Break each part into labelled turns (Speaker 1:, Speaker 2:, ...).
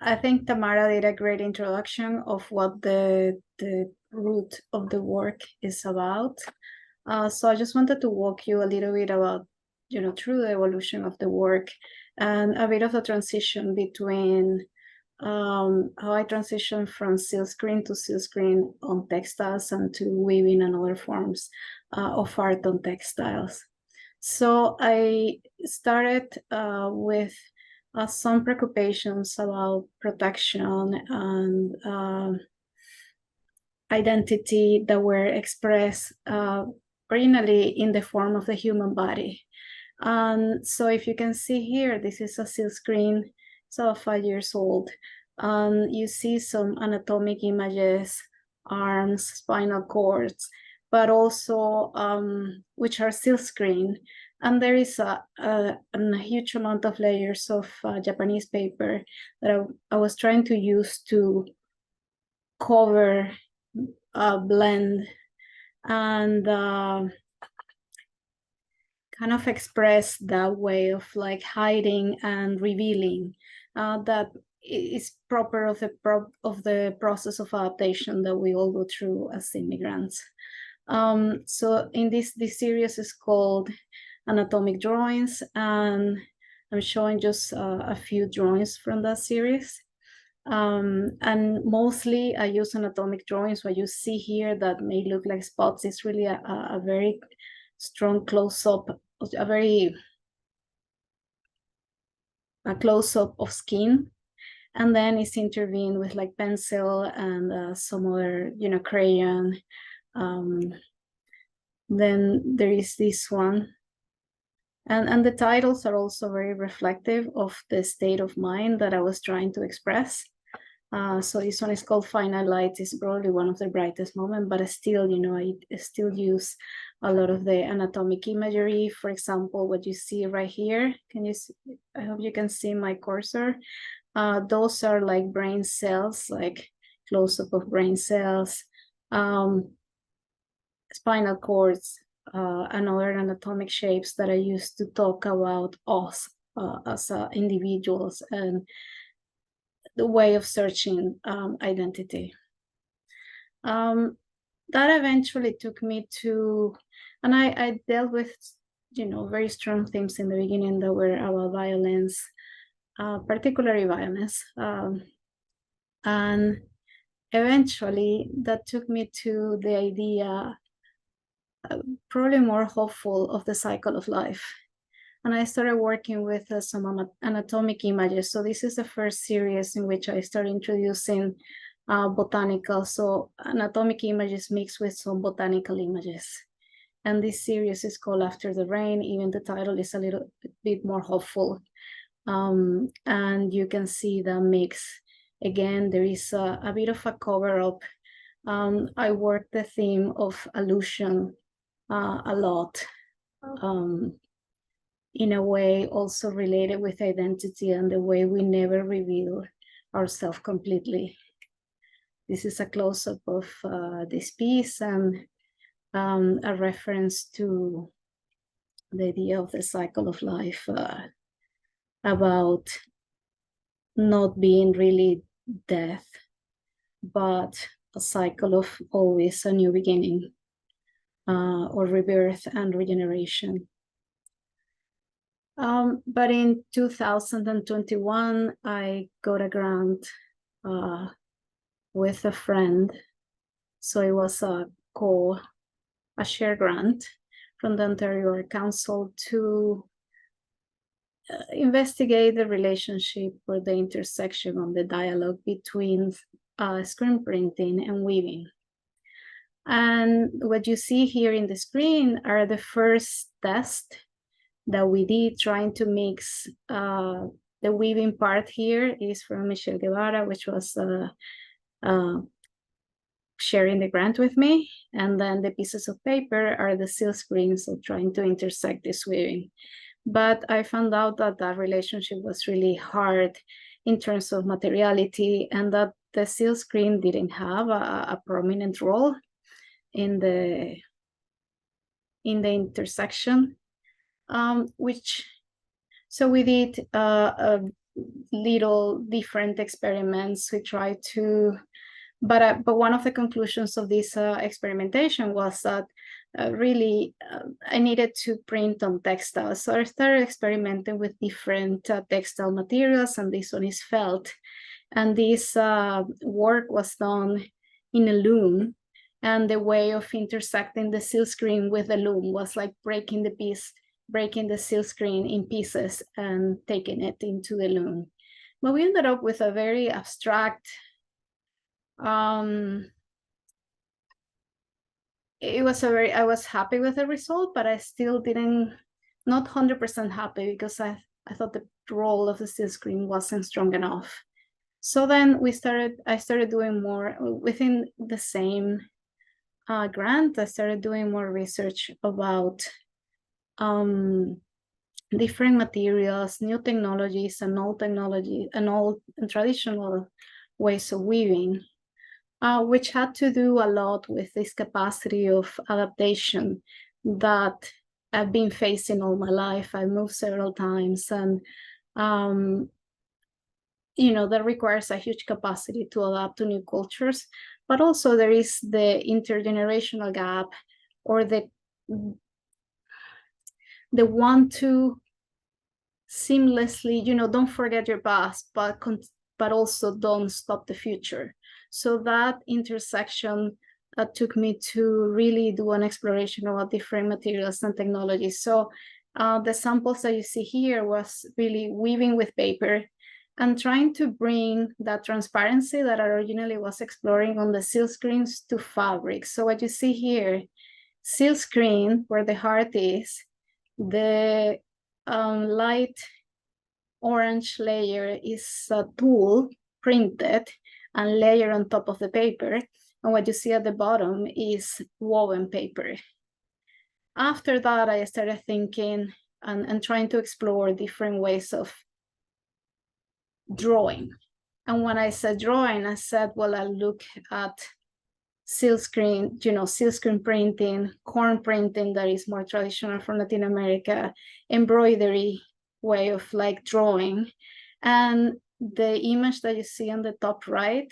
Speaker 1: I think Tamara did a great introduction of what the root of the work is about. So I just wanted to walk you a little bit about, through the evolution of the work and a bit of a transition between how I transitioned from silkscreen to silkscreen on textiles and to weaving and other forms of art on textiles. So I started with some preoccupations about protection and identity that were expressed originally in the form of the human body. And so if you can see here, this is a silkscreen, so 5 years old. And you see some anatomic images, arms, spinal cords, but also which are silkscreen. And there is a huge amount of layers of Japanese paper that I was trying to use to cover, blend, and kind of express that way of like hiding and revealing that is proper of the process of adaptation that we all go through as immigrants. So in this series is called Anatomic Drawings, and I'm showing just a few drawings from that series. And mostly I use anatomic drawings. What you see here that may look like spots is really a very strong close-up, a close-up of skin, and then it's intervened with like pencil and some other, crayon. Then there is this one, and the titles are also very reflective of the state of mind that I was trying to express. So this one is called Final Light. It's probably one of the brightest moments, but still, I still use a lot of the anatomic imagery. For example, what you see right here, can you see? I hope you can see my cursor. Those are like brain cells, like close-up of brain cells, spinal cords, and other anatomic shapes that I use to talk about us as individuals and the way of searching identity. That eventually took me to, and I dealt with, very strong themes in the beginning that were about violence, particularly violence. And eventually that took me to the idea, probably more hopeful, of the cycle of life. And I started working with some anatomic images. So this is the first series in which I started introducing botanical, so anatomic images mixed with some botanical images. And this series is called After the Rain. Even the title is a little bit more hopeful. And you can see the mix. Again, there is a bit of a cover-up. I work the theme of illusion a lot. In a way also related with identity and the way we never reveal ourselves completely. This is a close-up of this piece and a reference to the idea of the cycle of life, about not being really death, but a cycle of always a new beginning, or rebirth and regeneration. But in 2021, I got a grant with a friend. So it was a share grant from the Ontario Art Council to investigate the relationship or the intersection of the dialogue between screen printing and weaving. And what you see here in the screen are the first tests that we did, trying to mix the weaving part. Here is from Michelle Guevara, which was sharing the grant with me. And then the pieces of paper are the silk screens, so trying to intersect this weaving. But I found out that that relationship was really hard in terms of materiality, and that the silk screen didn't have a prominent role in the intersection. So we did little different experiments. We tried to, but one of the conclusions of this experimentation was that really I needed to print on textiles. So I started experimenting with different textile materials, and this one is felt. And this work was done in a loom, and the way of intersecting the silk screen with the loom was like breaking the silk screen in pieces and taking it into the loom. But we ended up with a very abstract, I was happy with the result, but I still not 100% happy, because I thought the role of the silk screen wasn't strong enough. So then I started doing more within the same grant. I started doing more research about different materials, new technologies, and old technology, and old and traditional ways of weaving, which had to do a lot with this capacity of adaptation that I've been facing all my life. I moved several times, and that requires a huge capacity to adapt to new cultures. But also there is the intergenerational gap, or the want to seamlessly, don't forget your past, but also don't stop the future. So that intersection took me to really do an exploration about different materials and technologies. So the samples that you see here was really weaving with paper and trying to bring that transparency that I originally was exploring on the silk screens to fabric. So what you see here, silk screen, where the heart is, the light orange layer is a tulle printed and layered on top of the paper. And what you see at the bottom is woven paper. After that, I started thinking and trying to explore different ways of drawing. And when I said drawing, I said, well, I'll look at silk screen printing, corn printing that is more traditional from Latin America, embroidery way of like drawing. And the image that you see on the top right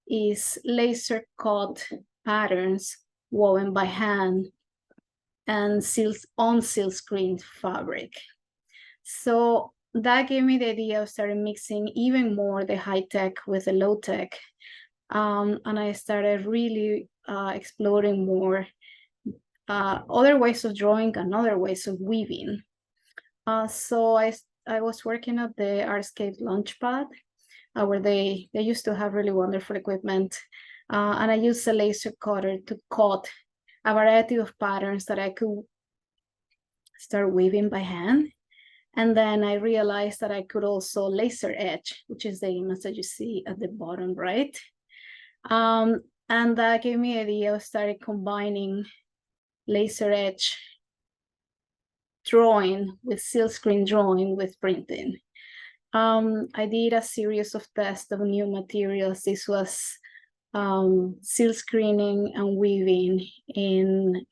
Speaker 1: is laser cut patterns woven by hand and on silk screen fabric. So that gave me the idea of starting mixing even more the high tech with the low tech. And I started really exploring more other ways of drawing and other ways of weaving. So I was working at the Artscape Launchpad, where they used to have really wonderful equipment. And I used a laser cutter to cut a variety of patterns that I could start weaving by hand. And then I realized that I could also laser etch, which is the image that you see at the bottom right. And that gave me the idea of starting combining laser etch drawing with silk screen drawing with printing. I did a series of tests of new materials. This was silk screening and weaving in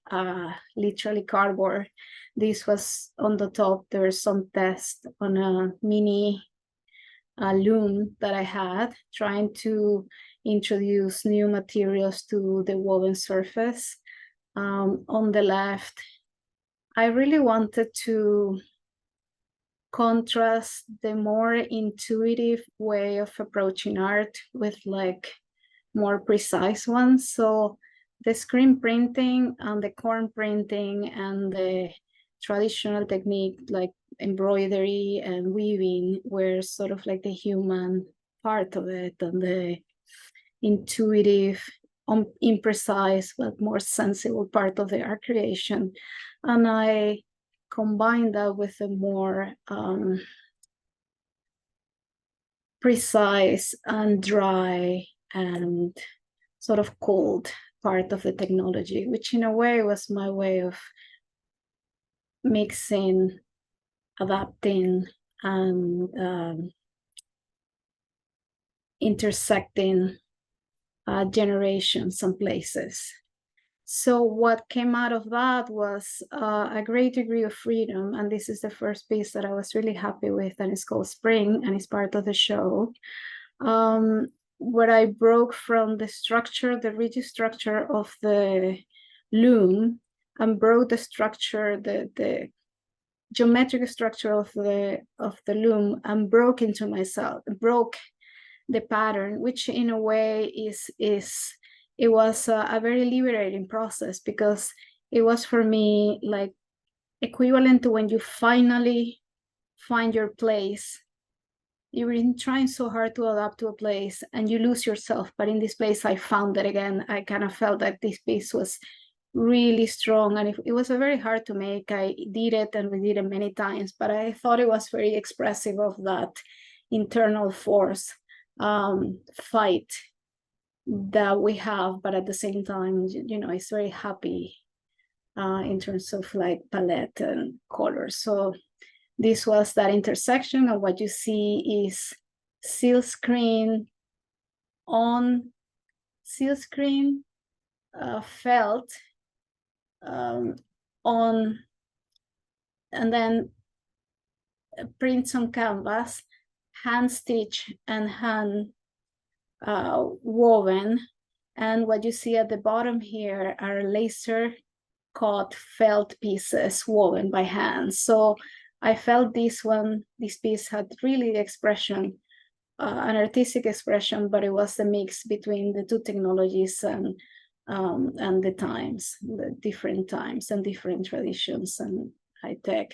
Speaker 1: literally cardboard. This was on the top. There's some tests on a mini loom that I had, trying to introduce new materials to the woven surface. On the left, I really wanted to contrast the more intuitive way of approaching art with like more precise ones. So the screen printing and the corn printing and the traditional technique like embroidery and weaving were sort of like the human part of it, and the intuitive, imprecise, but more sensible part of the art creation. And I combined that with a more precise and dry and sort of cold part of the technology, which in a way was my way of mixing, adapting, and intersecting generations and places. So what came out of that was a great degree of freedom. And this is the first piece that I was really happy with, and it's called Spring, and it's part of the show. Where I broke from the structure, the rigid structure of the loom, and broke the structure, the geometric structure of the loom, and broke into myself, broke the pattern, which in a way it was a very liberating process, because it was for me like equivalent to when you finally find your place. You've been trying so hard to adapt to a place and you lose yourself, but in this place I found it again. I kind of felt that this piece was really strong, and it was a very hard to make. I did it and we did it many times, but I thought it was very expressive of that internal force, fight that we have, but at the same time, you know, it's very happy in terms of like palette and color. So this was that intersection, and what you see is silkscreen on silkscreen, felt on, and then prints on canvas, hand stitch and hand woven. And what you see at the bottom here are laser cut felt pieces woven by hand. So I felt this piece had really the expression, an artistic expression, but it was the mix between the two technologies and the times, the different times and different traditions and high tech.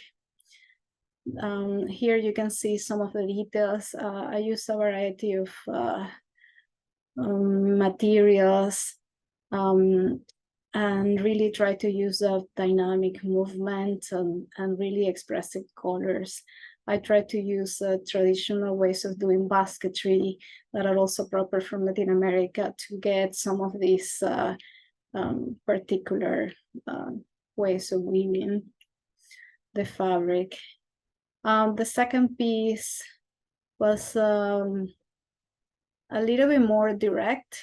Speaker 1: Here you can see some of the details. I used a variety of materials, and really try to use a dynamic movement and really expressive colors. I try to use traditional ways of doing basketry that are also proper from Latin America to get some of these particular ways of weaving the fabric. The second piece was a little bit more direct,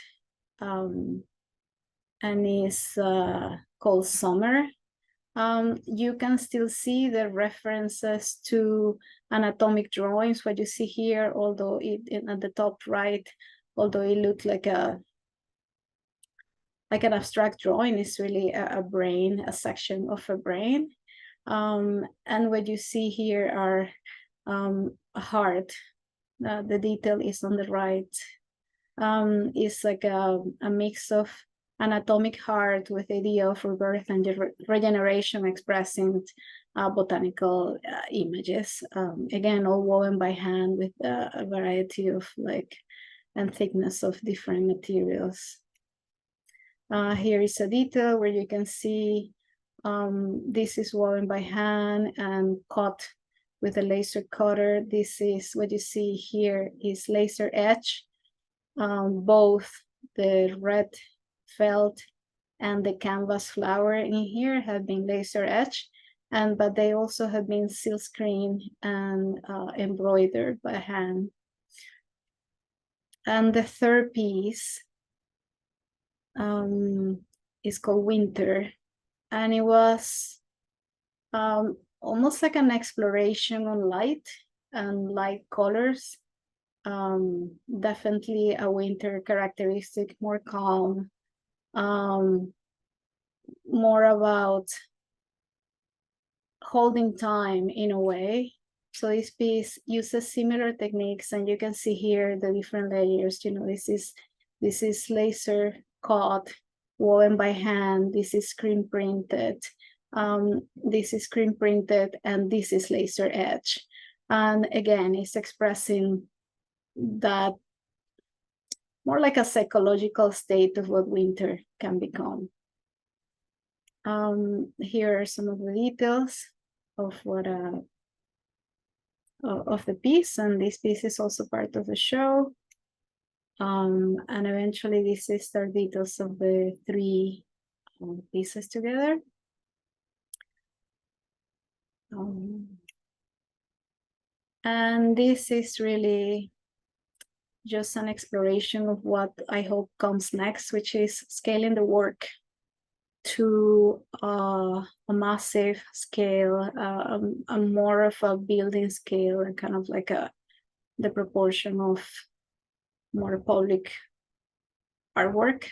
Speaker 1: and is called Summer. You can still see the references to anatomic drawings, what you see here, although at the top right, although it looked like an abstract drawing, is really a brain, a section of a brain. And what you see here are a heart. The detail is on the right. It's like a mix of anatomic heart with the idea of rebirth and regeneration, expressing botanical images. Again, all woven by hand with a variety of and thickness of different materials. Here is a detail where you can see this is woven by hand and cut with a laser cutter. This is what you see here is laser etch. Both the red felt and the canvas flower in here have been laser etched, but they also have been silkscreen and embroidered by hand. And the third piece is called Winter, and it was almost like an exploration on light and light colors. Definitely a winter characteristic, more calm, more about holding time in a way. So this piece uses similar techniques, and you can see here the different layers. You know, this is laser cut, woven by hand. This is screen printed. This is screen printed, and this is laser etched. And again, it's expressing that more like a psychological state of what winter can become. Here are some of the details of what of the piece, and this piece is also part of the show. And eventually this is the details of the three pieces together. And this is really just an exploration of what I hope comes next, which is scaling the work. to a massive scale, a more of a building scale, and kind of like the proportion of more public artwork.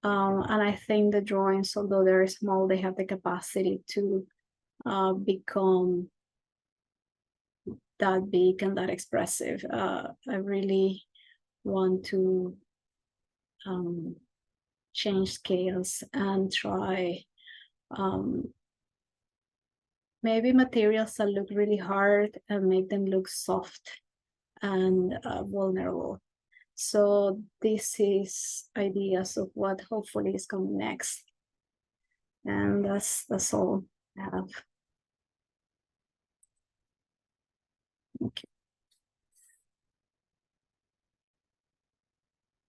Speaker 1: And I think the drawings, although they're small, they have the capacity to become that big and that expressive. I really want to change scales and try maybe materials that look really hard and make them look soft and vulnerable. So this is ideas of what hopefully is coming next. And that's all I have. Okay.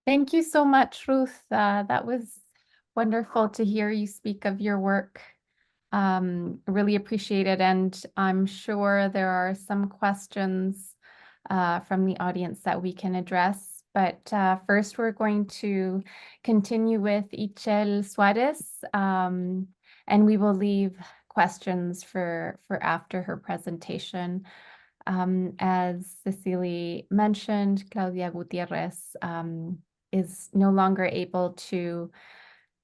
Speaker 2: Thank you so much, Ruth. That was wonderful to hear you speak of your work. Really appreciate it. And I'm sure there are some questions from the audience that we can address. But first, we're going to continue with Ixchel Suarez, and we will leave questions for after her presentation. As Cecilia mentioned, Claudia Gutierrez is no longer able to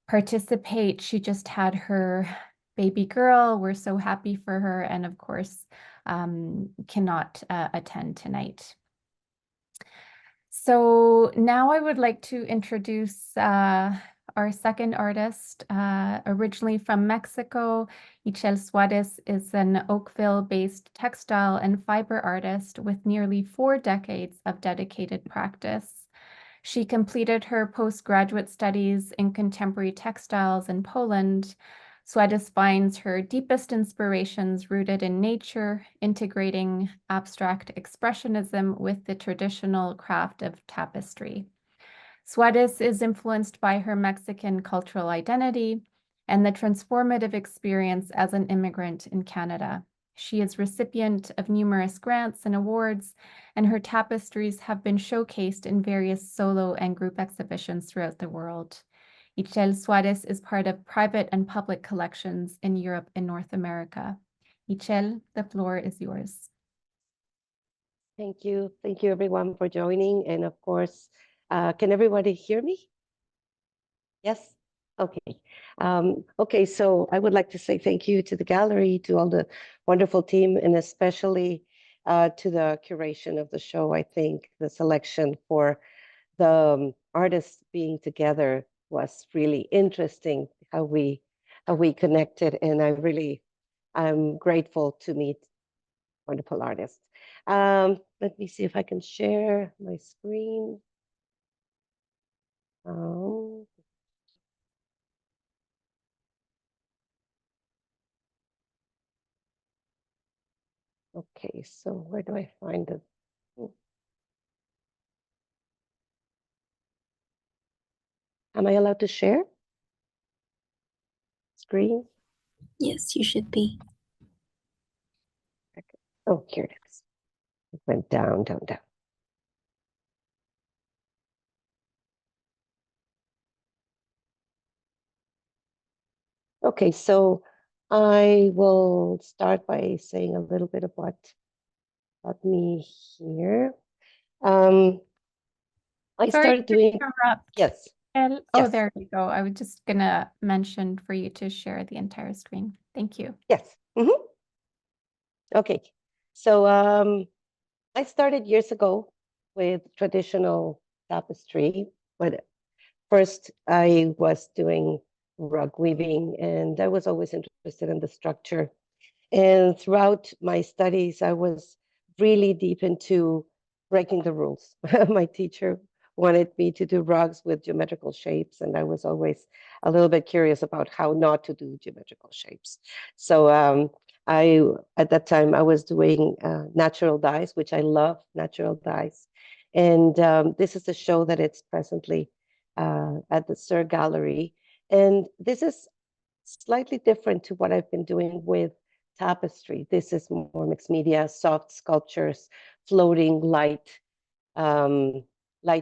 Speaker 2: participate. She just had her baby girl. We're so happy for her, and of course, cannot attend tonight. So now I would like to introduce our second artist, originally from Mexico. Ixchel Suarez is an Oakville-based textile and fiber artist with nearly 4 decades of dedicated practice. She completed her postgraduate studies in contemporary textiles in Poland. Suarez finds her deepest inspirations rooted in nature, integrating abstract expressionism with the traditional craft of tapestry. Suarez is influenced by her Mexican cultural identity and the transformative experience as an immigrant in Canada. She is recipient of numerous grants and awards, and her tapestries have been showcased in various solo and group exhibitions throughout the world. Ixchel Suarez is part of private and public collections in Europe and North America. Ixchel, the floor is yours.
Speaker 3: Thank you. Thank you, everyone, for joining. And of course, can everybody hear me? Yes? Okay. Okay, so I would like to say thank you to the gallery, to all the wonderful team, and especially to the curation of the show. I think the selection for the artists being together was really interesting, how we connected, and I'm grateful to meet wonderful artists. Let me see if I can share my screen. Okay, so where do I find it? Am I allowed to share screen?
Speaker 1: Yes, you should be.
Speaker 3: Oh, here it is. It went down, down, down. Okay, so I will start by saying a little bit about me here. I started doing. Yes.
Speaker 2: Oh,
Speaker 3: yes.
Speaker 2: There you go. I was just gonna mention for you to share the entire screen. Thank you.
Speaker 3: Yes. Okay. So I started years ago with traditional tapestry, but first I was doing rug weaving, and I was always interested in the structure. And throughout my studies, I was really deep into breaking the rules. My teacher wanted me to do rugs with geometrical shapes, and I was always a little bit curious about how not to do geometrical shapes. So at that time, I was doing natural dyes, which I love natural dyes. And this is a show that it's presently at the Sir Gallery. And this is slightly different to what I've been doing with tapestry. This is more mixed media, soft sculptures, floating light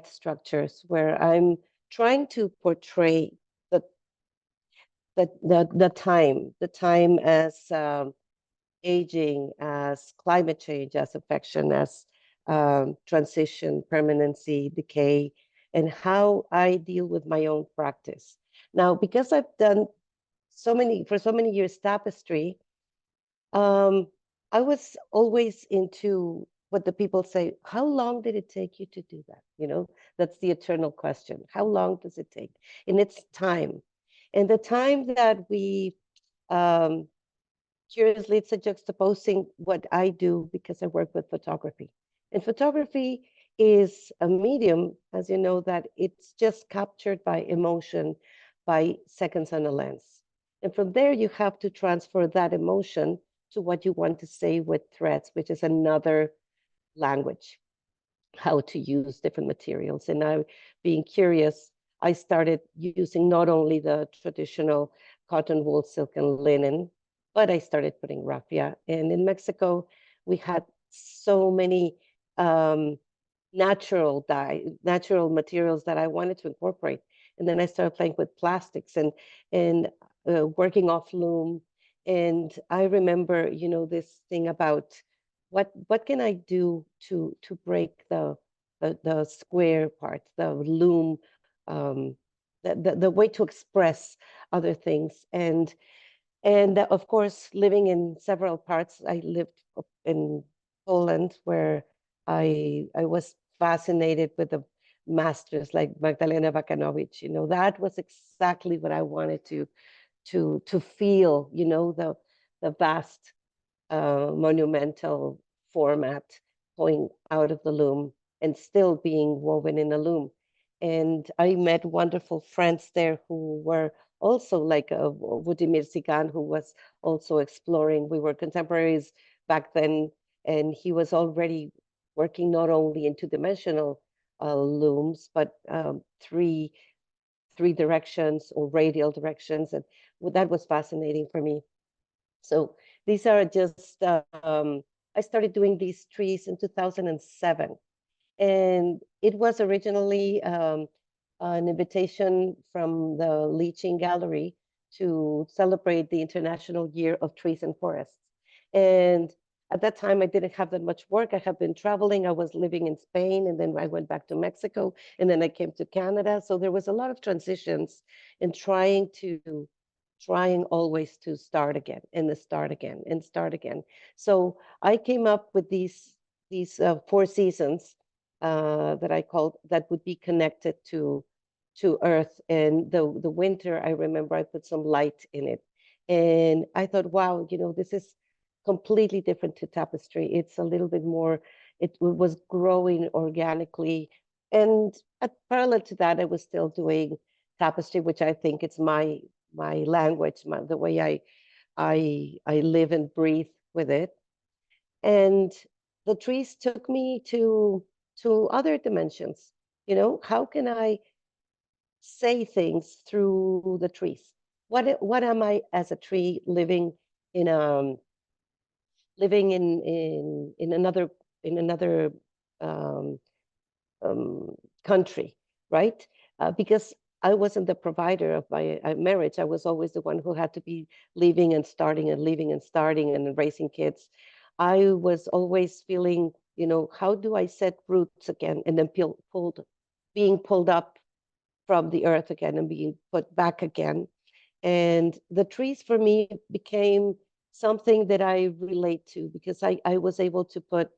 Speaker 3: structures, where I'm trying to portray the time as aging, as climate change, as affection, as transition, permanency, decay, and how I deal with my own practice. Now, because I've done for so many years tapestry, um, I was always into what the people say, how long did it take you to do that? You know, that's the eternal question. How long does it take? And it's time. And the time that we um, curiously, it's a juxtaposing what I do because I work with photography. And photography is a medium, as you know, that it's just captured by emotion, by seconds on a lens. And from there, you have to transfer that emotion to what you want to say with threads, which is another language, how to use different materials. And now, being curious, I started using not only the traditional cotton, wool, silk, and linen, but I started putting raffia. And in Mexico, we had so many um, natural materials that I wanted to incorporate. And then I started playing with plastics and working off loom. And I remember, you know, this thing about what can I do to break the square part, the loom, um, the way to express other things. And of course, living in several parts, I lived in Poland where I was fascinated with the masters like Magdalena Bakanowicz. You know, that was exactly what I wanted to feel. You know, the vast monumental format going out of the loom and still being woven in a loom. And I met wonderful friends there who were also like Vladimir Sigan, who was also exploring. We were contemporaries back then, and he was already working not only in two-dimensional looms, but three directions or radial directions. And that was fascinating for me. So these are just, I started doing these trees in 2007. And it was originally an invitation from the Leaching Gallery to celebrate the International Year of Trees and Forests. And at that time, I didn't have that much work. I have been traveling. I was living in Spain, and then I went back to Mexico, and then I came to Canada. So there was a lot of transitions in trying always to start again and start again and start again. So I came up with these 4 seasons that I called that would be connected to Earth. And the winter, I remember I put some light in it, and I thought, wow, you know, this is completely different to tapestry. It's a little bit more. It was growing organically, and parallel to that, I was still doing tapestry, which I think it's my language, the way I live and breathe with it. And the trees took me to other dimensions. You know, how can I say things through the trees? What am I as a tree in um living in another um, country, right? Because I wasn't the provider of my marriage. I was always the one who had to be leaving and starting and leaving and starting and raising kids. I was always feeling, you know, how do I set roots again and then being pulled up from the earth again and being put back again. And the trees for me became something that I relate to because I was able to put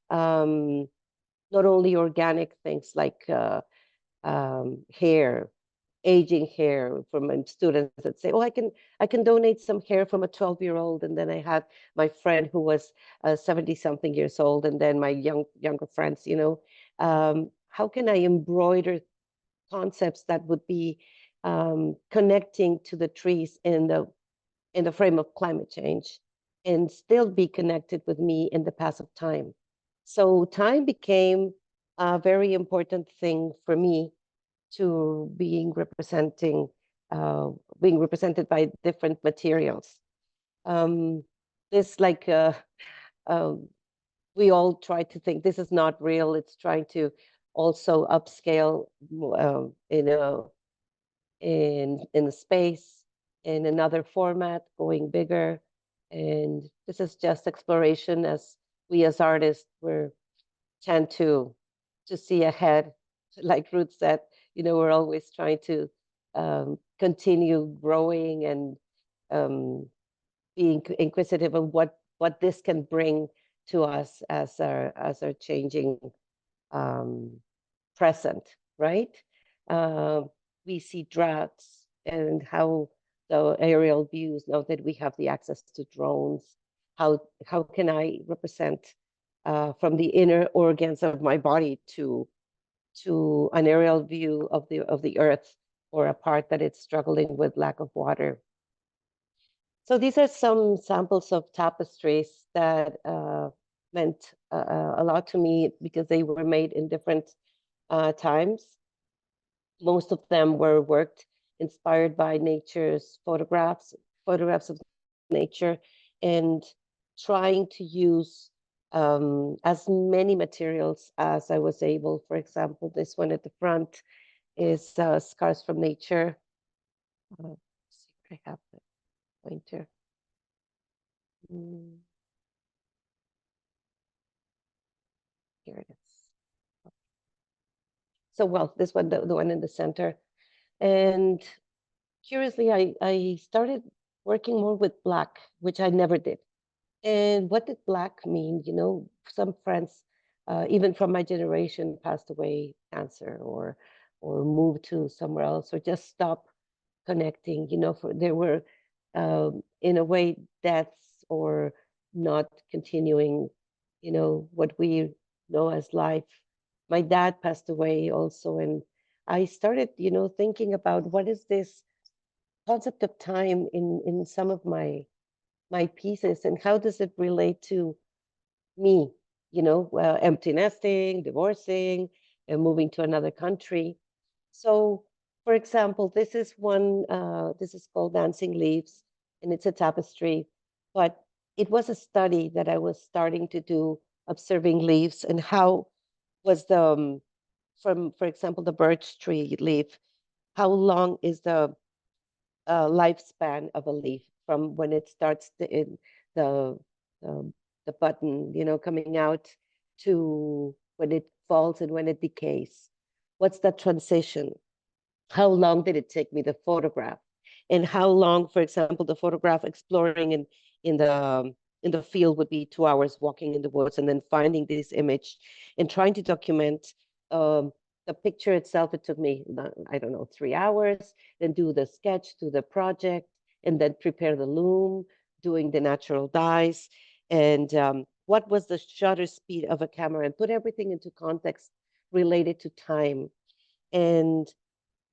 Speaker 3: um, not only organic things like hair, aging hair from my students that say, "Oh, I can donate some hair from a 12-year-old," and then I had my friend who was 70-something years old, and then my younger friends. You know, how can I embroider concepts that would be connecting to the trees in the frame of climate change and still be connected with me in the pass of time. So time became a very important thing for me to being represented by different materials. Um, this like uh, we all try to think this is not real. It's trying to also upscale in the space in another format, going bigger. And this is just exploration, as we as artists tend to see ahead. Like Ruth said, we're always trying to continue growing and being inquisitive of what this can bring to us as our changing present, right? We see droughts and how the aerial views, now that we have the access to drones, how can I represent from the inner organs of my body to an aerial view of the earth, or a part that it's struggling with lack of water. So these are some samples of tapestries that meant a lot to me, because they were made in different times. Most of them were worked inspired by nature's photographs of nature, and trying to use as many materials as I was able. For example, this one at the front is Scars from Nature. Let's see if I have the pointer. Here it is. So, well, this one, the one in the center. And curiously, I started working more with black, which I never did. And what did black mean? Some friends, even from my generation, passed away, cancer, or moved to somewhere else, or just stopped connecting. There were, in a way, deaths, or not continuing, what we know as life. My dad passed away also, and I started, thinking about what is this concept of time in some of my pieces, and how does it relate to me, empty nesting, divorcing, and moving to another country. So, for example, this is one, this is called Dancing Leaves, and it's a tapestry, but it was a study that I was starting to do, observing leaves, and how was for example, the birch tree leaf, how long is the lifespan of a leaf from when it starts the, um, the button, coming out, to when it falls and when it decays. What's that transition? How long did it take me to photograph? And how long, for example, the photograph exploring in the field would be 2 hours walking in the woods, and then finding this image and trying to document the picture itself. It took me, I don't know, 3 hours, then do the sketch, do the project, and then prepare the loom, doing the natural dyes, and what was the shutter speed of a camera, and put everything into context related to time. And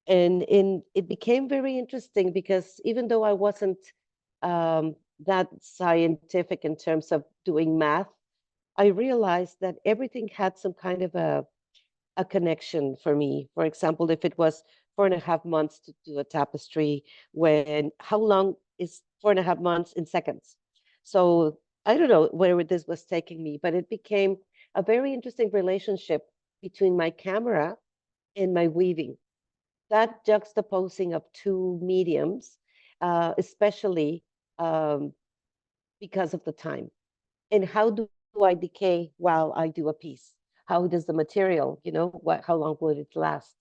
Speaker 3: it became very interesting, because even though I wasn't that scientific in terms of doing math, I realized that everything had some kind of a connection for me. For example, if it was 4.5 months to do a tapestry, how long is 4.5 months in seconds? So I don't know where this was taking me, but it became a very interesting relationship between my camera and my weaving. That juxtaposing of two mediums, especially because of the time. And how do I decay while I do a piece? How does the material, how long would it last?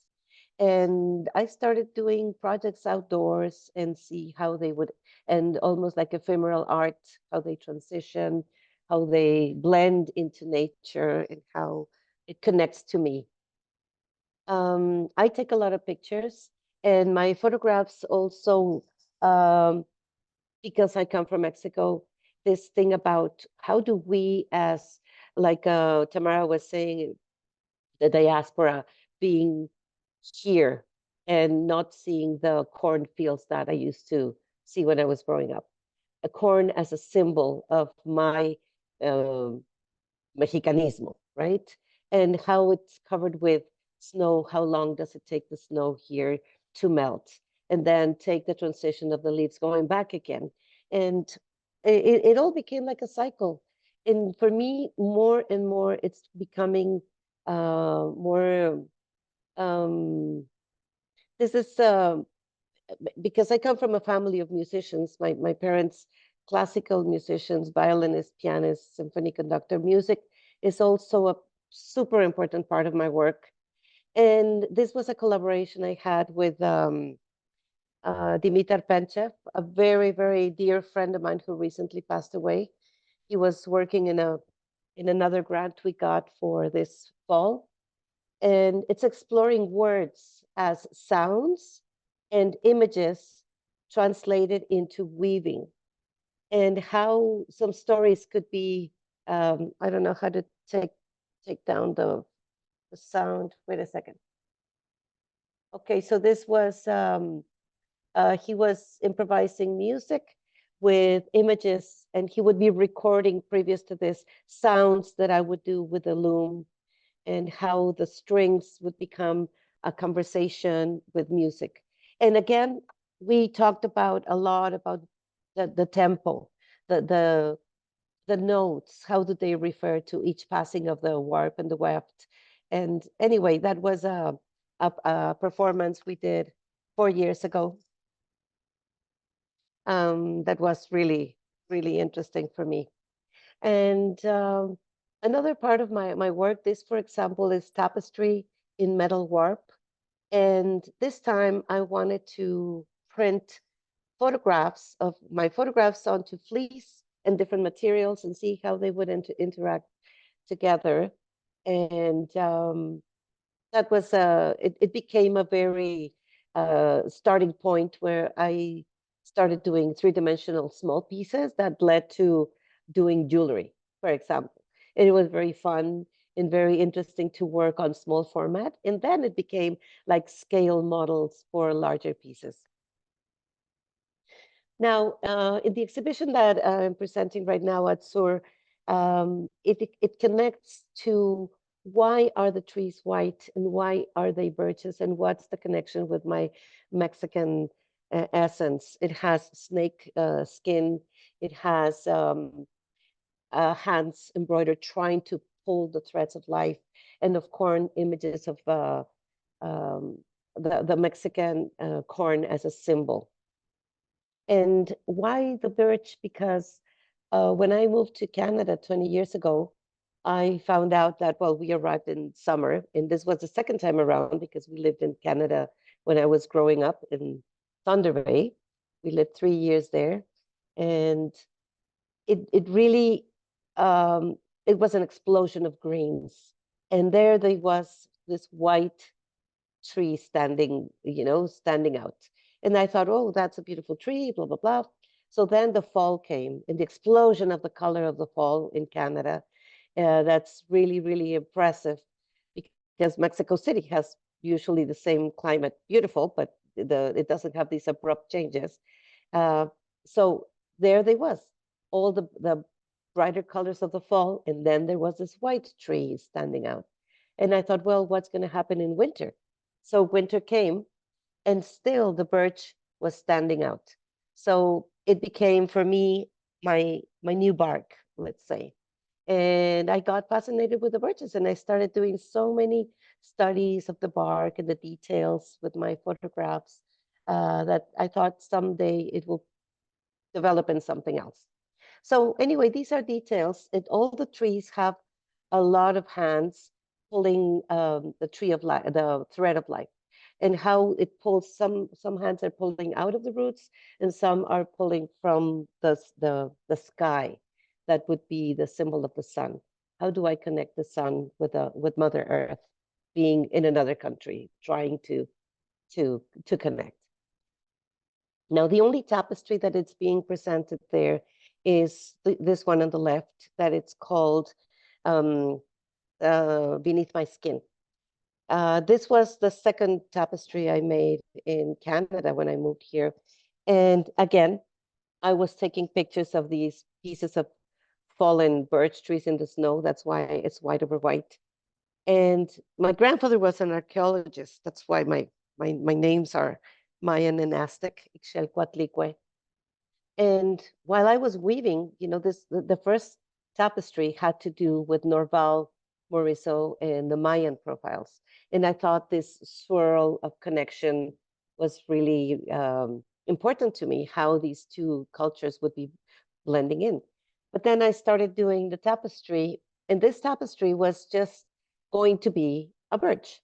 Speaker 3: And I started doing projects outdoors, and see how they would, and almost like ephemeral art, how they transition, how they blend into nature, and how it connects to me. I take a lot of pictures, and my photographs also, because I come from Mexico, this thing about how do we, as like Tamara was saying, the diaspora, being here and not seeing the cornfields that I used to see when I was growing up. A corn as a symbol of my Mexicanismo, right? And how it's covered with snow. How long does it take the snow here to melt? And then take the transition of the leaves going back again. And it all became like a cycle. And for me, more and more, it's becoming more. This is because I come from a family of musicians, my parents, classical musicians, violinist, pianist, symphony conductor. Music is also a super important part of my work. And this was a collaboration I had with Dimitar Penchev, a very, very dear friend of mine who recently passed away. He was working in another grant we got for this fall, and it's exploring words as sounds and images translated into weaving, and how some stories could be. I don't know how to take down the sound. Wait a second. Okay, so this was he was improvising music with images, and he would be recording previous to this sounds that I would do with the loom, and how the strings would become a conversation with music. And again, we talked about a lot about the tempo, the the notes, how do they refer to each passing of the warp and the weft. And anyway, that was a performance we did 4 years ago. That was really, really interesting for me. And another part of my work, this, for example, is tapestry in metal warp. And this time I wanted to print photographs of my photographs onto fleece and different materials and see how they would interact together. And that was it became a very starting point where I started doing three-dimensional small pieces that led to doing jewelry, for example. And it was very fun and very interesting to work on small format. And then it became like scale models for larger pieces. Now, in the exhibition that I'm presenting right now at SUR, it connects to why are the trees white and why are they birches, and what's the connection with my Mexican essence. It has snake skin. It has hands embroidered trying to pull the threads of life, and of corn, images of the Mexican corn as a symbol. And why the birch? Because when I moved to Canada 20 years ago, I found out that, well, we arrived in summer, and this was the second time around because we lived in Canada when I was growing up in Thunder Bay. We lived 3 years there, and it really it was an explosion of greens. And there was this white tree standing, standing out. And I thought, oh, that's a beautiful tree, blah, blah, blah. So then the fall came, and the explosion of the color of the fall in Canada. That's really, really impressive, because Mexico City has usually the same climate, beautiful, but it doesn't have these abrupt changes. So there they was, all the brighter colors of the fall, and then there was this white tree standing out. And I thought, well, what's going to happen in winter? So winter came, and still the birch was standing out. So it became, for me, my new bark, let's say. And I got fascinated with the birches, and I started doing so many studies of the bark and the details with my photographs that I thought someday it will develop in something else. So anyway, these are details. All the trees have a lot of hands pulling the tree of life, the thread of life, and how it pulls. Some hands are pulling out of the roots, and some are pulling from the sky. That would be the symbol of the sun. How do I connect the sun with Mother Earth, being in another country, trying to connect? Now, the only tapestry that it's being presented there is this one on the left, that it's called Beneath My Skin. This was the second tapestry I made in Canada when I moved here. And again, I was taking pictures of these pieces of fallen birch trees in the snow. That's why it's white over white. And my grandfather was an archaeologist. That's why my names are Mayan and Aztec, Ixchel. And while I was weaving, the first tapestry had to do with Norval, Morizo, and the Mayan profiles. And I thought this swirl of connection was really important to me, how these two cultures would be blending in. But then I started doing the tapestry, and this tapestry was just going to be a birch,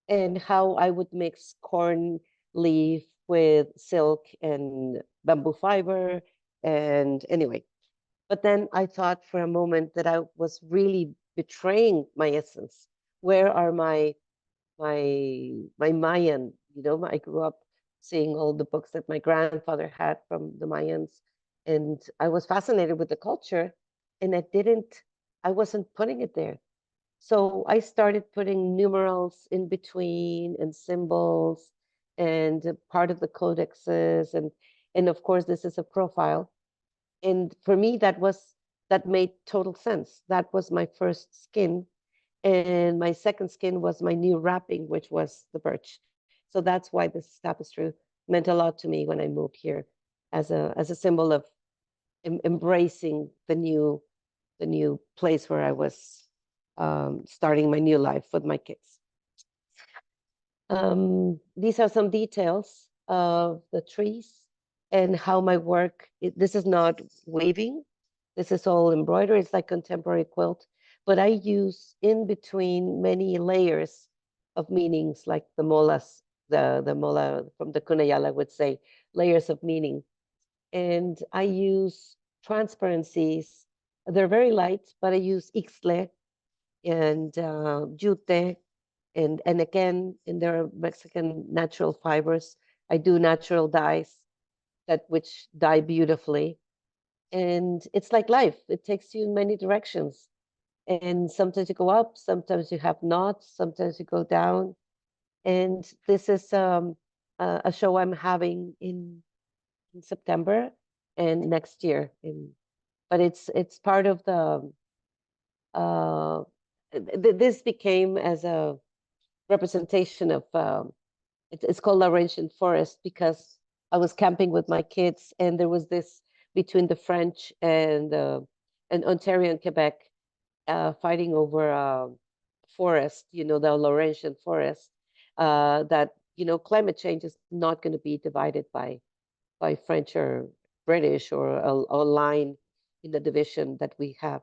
Speaker 3: and how I would mix corn leaf with silk and bamboo fiber. And anyway, but then I thought for a moment that I was really betraying my essence. Where are my Mayan? I grew up seeing all the books that my grandfather had from the Mayans, and I was fascinated with the culture, and I wasn't putting it there. So I started putting numerals in between and symbols and part of the codexes, and of course this is a profile. And for me that made total sense. That was my first skin, and my second skin was my new wrapping, which was the birch. So that's why this tapestry meant a lot to me when I moved here, as a symbol of embracing the new place where I was starting my new life with my kids. These are some details of the trees and how my work, this is not weaving, this is all embroidery. It's like contemporary quilt, but I use in between many layers of meanings, like the molas, the mola from the Kunayala would say, layers of meaning. And I use transparencies. They're very light, but I use Ixchel and jute and again, in their Mexican natural fibers. I do natural dyes which dye beautifully. And it's like life. It takes you in many directions. And sometimes you go up, sometimes you have knots, sometimes you go down. And this is a show I'm having in September and next year. But it's part of the this became as a representation of it's called Laurentian Forest, because I was camping with my kids, and there was this between the French and Ontario and Quebec fighting over forest, the Laurentian Forest, that climate change is not going to be divided by French or British or a line in the division that we have.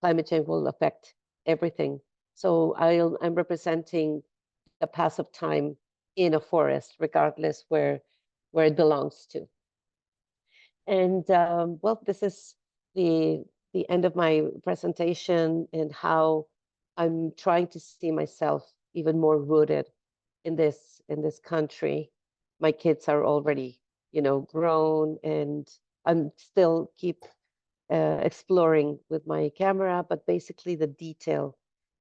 Speaker 3: Climate change will affect everything. So I'm representing the pass of time in a forest, regardless where it belongs to. And well, this is the end of my presentation, and how I'm trying to see myself even more rooted in this country. My kids are already, grown, and I'm still keep exploring with my camera, but basically the detail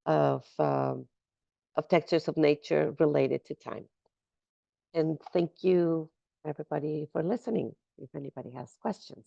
Speaker 3: of textures of nature related to time. And thank you, everybody, for listening, if anybody has questions.